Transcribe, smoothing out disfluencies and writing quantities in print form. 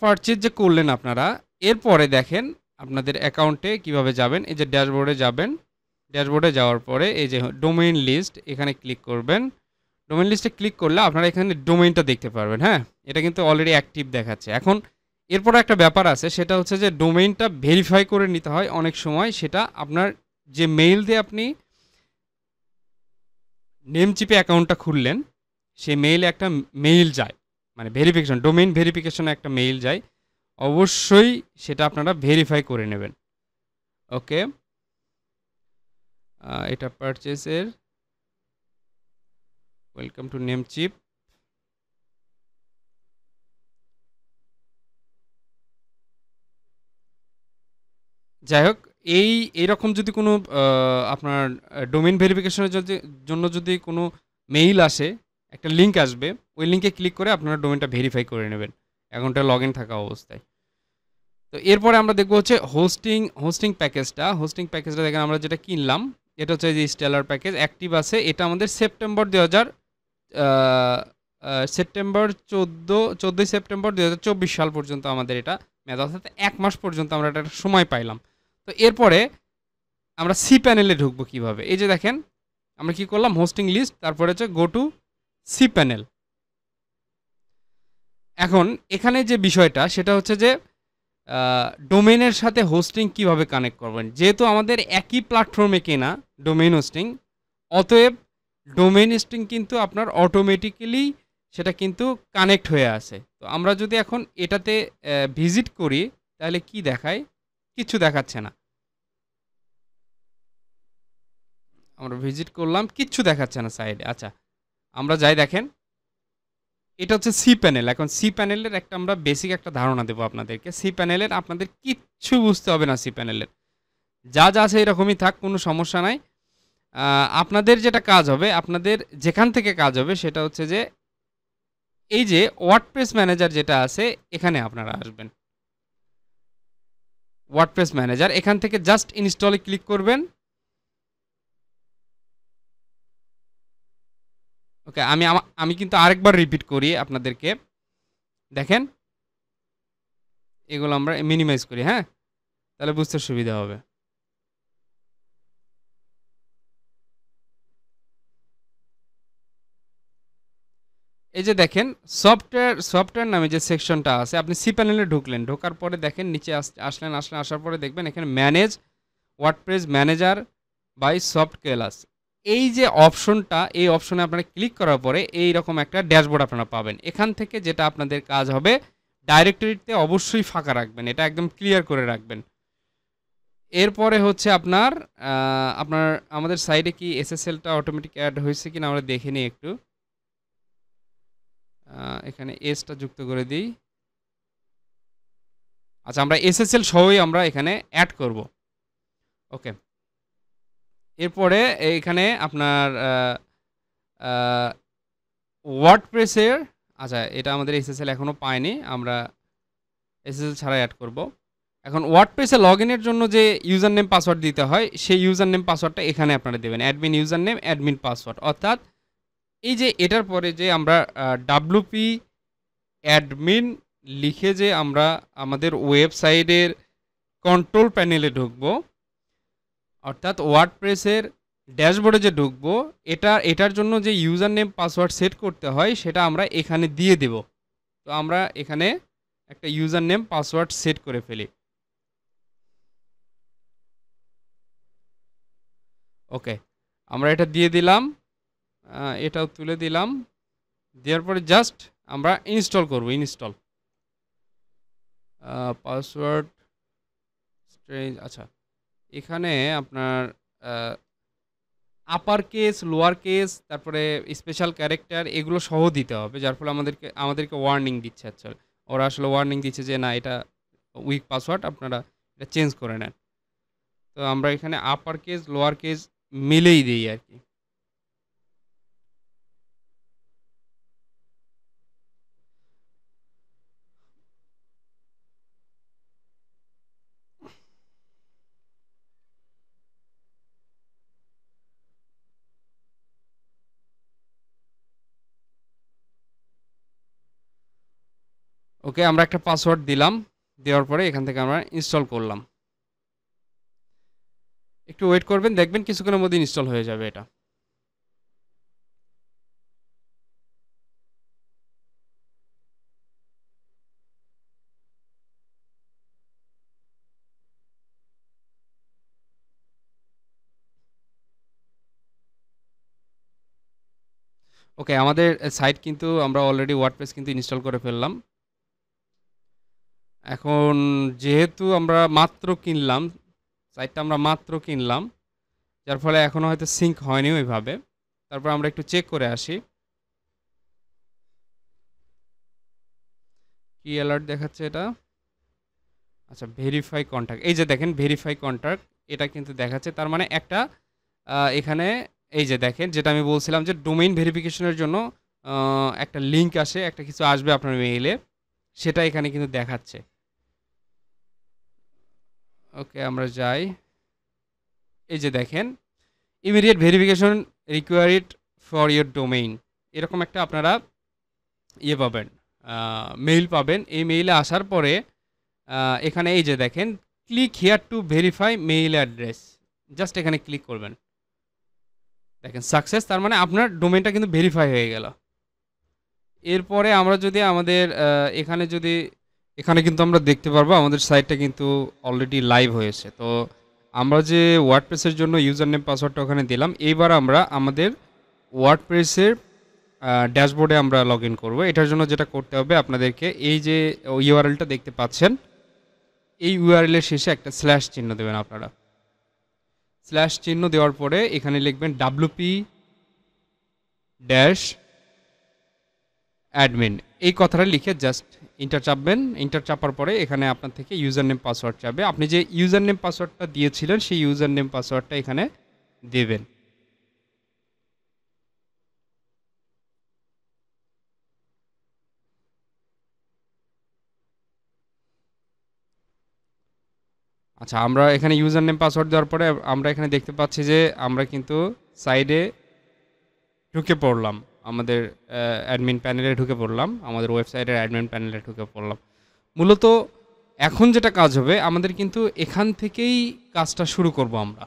Purchase যে করলেন আপনারা, এরপরে দেখেন আপনাদের অ্যাকাউন্টে কিভাবে যাবেন। এই যে ড্যাশবোর্ডে যাবেন, ড্যাশবোর্ডে যাওয়ার পরে এই যে ডোমেইন লিস্ট এখানে ক্লিক করবেন। ডোমেইন লিস্টে ক্লিক করলে আপনারা এখানে ডোমেইনটা দেখতে পারবেন। হ্যাঁ, এটা কিন্তু অলরেডি অ্যাক্টিভ দেখাচ্ছে। এখন এরপর একটা ব্যাপার আছে, সেটা হচ্ছে যে ডোমেইনটা ভেরিফাই করে নিতে হয় অনেক সময়। সেটা আপনার যে মেইল দিয়ে আপনি নেমচিপে অ্যাকাউন্টটা খুললেন, সেই মেইলে একটা মেইল যায়, মানে ভেরিফিকেশন, ডোমেইন ভেরিফিকেশনে একটা মেইল যায়। অবশ্যই সেটা আপনারা ভেরিফাই করে নেবেন। ওকে, এটা পারচেসের ওয়েলকাম টু নেমচিপ। যাই হোক, এইরকম যদি কোনো আপনার ডোমেইন ভেরিফিকেশনের জন্য যদি কোনো মেইল আসে, একটা লিঙ্ক আসবে, ওই লিঙ্কে ক্লিক করে আপনারা ডোমেইনটা ভেরিফাই করে নেবেন অ্যাকাউন্টে লগ ইন থাকা অবস্থায়। তো এরপরে আমরা দেখবো হচ্ছে হোস্টিং প্যাকেজটা দেখেন আমরা যেটা কিনলাম, এটা হচ্ছে যে স্টেলার প্যাকেজ অ্যাক্টিভ আছে। এটা আমাদের সেপ্টেম্বর 14ই সেপ্টেম্বর 2024 সাল পর্যন্ত আমাদের এটা মেয়াদ, অর্থাৎ 1 মাস পর্যন্ত আমরা এটা সময় পাইলাম। তো এরপরে আমরা সি প্যানেলে ঢুকবো কিভাবে। এই যে দেখেন আমরা কি করলাম, হোস্টিং লিস্ট, তারপরে হচ্ছে গো টু সি প্যানেল। এখন এখানে যে বিষয়টা সেটা হচ্ছে যে ডোমেইনের সাথে হোস্টিং কিভাবে কানেক্ট করবেন। যেহেতু আমাদের একই প্ল্যাটফর্মে কেনা ডোমেইন হোস্টিং, অতএব ডোমেইন হোস্টিং কিন্তু আপনার অটোমেটিক্যালি সেটা কিন্তু কানেক্ট হয়ে আছে। তো আমরা যদি এখন এটাতে ভিজিট করি, তাহলে কি দেখায়? কিছু দেখাচ্ছে না। আমরা ভিজিট করলাম, কিচ্ছু দেখাচ্ছে না সাইডে। আচ্ছা, আমরা যাই, দেখেন এটা হচ্ছে সি প্যানেল। এখন সি প্যানেলের একটা আমরা বেসিক একটা ধারণা দেবো আপনাদেরকে। সি প্যানেলের আপনাদের কিচ্ছু বুঝতে হবে না। সি প্যানেলের যা যা আছে এরকমই থাক, কোনো সমস্যা নাই। আপনাদের যেটা কাজ হবে, আপনাদের যেখান থেকে কাজ হবে সেটা হচ্ছে যে এই যে ওয়ার্ডপ্রেস ম্যানেজার যেটা আছে, এখানে আপনারা আসবেন। ওয়ার্ডপ্রেস ম্যানেজার, এখান থেকে জাস্ট ইনস্টলে ক্লিক করবেন। ওকে, আমি কিন্তু আরেকবার রিপিট করি আপনাদেরকে। দেখেন, এগুলো আমরা মিনিমাইজ করি, হ্যাঁ, তাহলে বুঝতে সুবিধা হবে। এই যে দেখেন, সফটওয়্যার নামে যে সেকশনটা আছে, আপনি সি প্যানেলে ঢুকলেন, ঢোকার পরে দেখেন নিচে আসার পরে দেখবেন এখানে manage WordPress manager by software. এই যে অপশনটা, এই অপশনে আপনারা ক্লিক করার পরে এই রকম একটা ড্যাশবোর্ড আপনারা পাবেন। এখান থেকে যেটা আপনাদের কাজ হবে, ডাইরেক্টরিতে অবশ্যই ফাঁকা রাখবেন, এটা একদম ক্লিয়ার করে রাখবেন। এরপরে হচ্ছে আপনার আমাদের সাইডে কি এসএসএলটা অটোমেটিক অ্যাড হয়েছে কিনা আমরা দেখে নিই একটু। এখানে এসটা যুক্ত করে দিই। আচ্ছা, আমরা এসএসএল সহই আমরা এখানে অ্যাড করব। ওকে, এরপরে এখানে আপনার ওয়ার্ডপ্রেসের, আচ্ছা এটা আমাদের এসএসএল এখনও পায়নি, আমরা এসএসএল ছাড়াই অ্যাড করব। এখন ওয়ার্ডপ্রেসে লগ ইনের জন্য যে ইউজার নেম পাসওয়ার্ড দিতে হয়, সেই ইউজার নেম পাসওয়ার্ডটা এখানে আপনারা দেবেন, admin user name admin password. অর্থাৎ এই যে এটার পরে যে আমরা ডাব্লুপি অ্যাডমিন লিখে যে আমরা আমাদের ওয়েবসাইটের কন্ট্রোল প্যানেলে ঢুকবো, অর্থাৎ ওয়ার্ডপ্রেসের ড্যাশবোর্ডে যে ঢুকবো, এটার জন্য যে ইউজার নেম পাসওয়ার্ড সেট করতে হয় সেটা আমরা এখানে দিয়ে দেব। তো আমরা এখানে একটা ইউজার নেম পাসওয়ার্ড সেট করে ফেলি। ওকে, আমরা এটা দিয়ে দিলাম, এটাও তুলে দিলাম। দেওয়ার পরে জাস্ট আমরা ইনস্টল করব। Install password strange. আচ্ছা, এখানে আপনার আপার কেস, লোয়ার কেস, তারপরে স্পেশাল ক্যারেক্টার, এগুলো সহ দিতে হবে, যার ফলে আমাদেরকে ওয়ার্নিং দিচ্ছে। আচ্ছা, ওরা আসলে ওয়ার্নিং দিচ্ছে যে না, এটা উইক পাসওয়ার্ড, আপনারা এটা চেঞ্জ করে নেন। তো আমরা এখানে আপার কেস লোয়ার কেস মিলেই দিই আর কি। ওকে, আমরা একটা পাসওয়ার্ড দিলাম, দেওয়ার পরে এখান থেকে আমরা ইনস্টল করলাম। একটু ওয়েট করবেন, দেখবেন কিছুক্ষণের মধ্যে ইনস্টল হয়ে যাবে এটা। ওকে, আমাদের সাইট কিন্তু আমরা অলরেডি ওয়ার্ডপ্রেস কিন্তু ইনস্টল করে ফেললাম। এখন যেহেতু আমরা মাত্র কিনলাম, সাইটটা আমরা মাত্র কিনলাম, যার ফলে এখনও হয়তো সিঙ্ক হয়নি ওইভাবে। তারপর আমরা একটু চেক করে আসি। কি অ্যালার্ট দেখাচ্ছে এটা? আচ্ছা, ভেরিফাই কন্ট্যাক্ট, এই যে দেখেন ভেরিফাই কন্ট্যাক্ট, এটা কিন্তু দেখাচ্ছে। তার মানে একটা এখানে এই যে দেখেন, যেটা আমি বলছিলাম যে ডোমেইন ভেরিফিকেশনের জন্য একটা লিঙ্ক আসে, একটা কিছু আসবে আপনার মেইলে, সেটা এখানে কিন্তু দেখাচ্ছে। ওকে, আমরা যাই। এই যে দেখেন, immediate verification required for your domain, এরকম একটা আপনারা ইয়ে পাবেন, মেইল পাবেন। এই মেইলে আসার পরে এখানে এই যে দেখেন, click here to verify mail address, just এখানে ক্লিক করবেন। দেখেন সাকসেস, তার মানে আপনার ডোমেইনটা কিন্তু ভেরিফাই হয়ে গেল। এরপরে আমরা যদি আমাদের এখানে যদি এখানে কিন্তু আমরা দেখতে পারবো আমাদের সাইটটা কিন্তু অলরেডি লাইভ হয়েছে। তো আমরা যে ওয়ার্ডপ্রেসের জন্য ইউজার নেম পাসওয়ার্ডটা ওখানে দিলাম, এইবার আমরা আমাদের ওয়ার্ডপ্রেসের ড্যাশবোর্ডে আমরা লগ ইন করবো। এটার জন্য যেটা করতে হবে আপনাদেরকে, এই যে ইউআরএলটা দেখতে পাচ্ছেন, এই ইউআরএলের শেষে একটা স্ল্যাশ চিহ্ন দেবেন আপনারা। স্ল্যাশ চিহ্ন দেওয়ার পরে এখানে লিখবেন ডাব্লুপি ড্যাশ অ্যাডমিন, এই কথাটা লিখে জাস্ট ইন্টার চাপবেন। ইন্টার চাপার পরে এখানে আপনার থেকে ইউজার নেম পাসওয়ার্ড চাবে। আপনি যে ইউজার নেম পাসওয়ার্ডটা দিয়েছিলেন সেই ইউজার নেম পাসওয়ার্ডটা এখানে দেবেন। আচ্ছা, আমরা এখানে ইউজার নেম পাসওয়ার্ড দেওয়ার পরে আমরা এখানে দেখতে পাচ্ছি যে আমরা কিন্তু সাইডে ঢুকে পড়লাম, আমাদের অ্যাডমিন প্যানেলে ঢুকে পড়লাম, আমাদের ওয়েবসাইটের অ্যাডমিন প্যানেলে ঢুকে পড়লাম। মূলত এখন যেটা কাজ হবে, আমাদের কিন্তু এখান থেকেই কাজটা শুরু করব আমরা।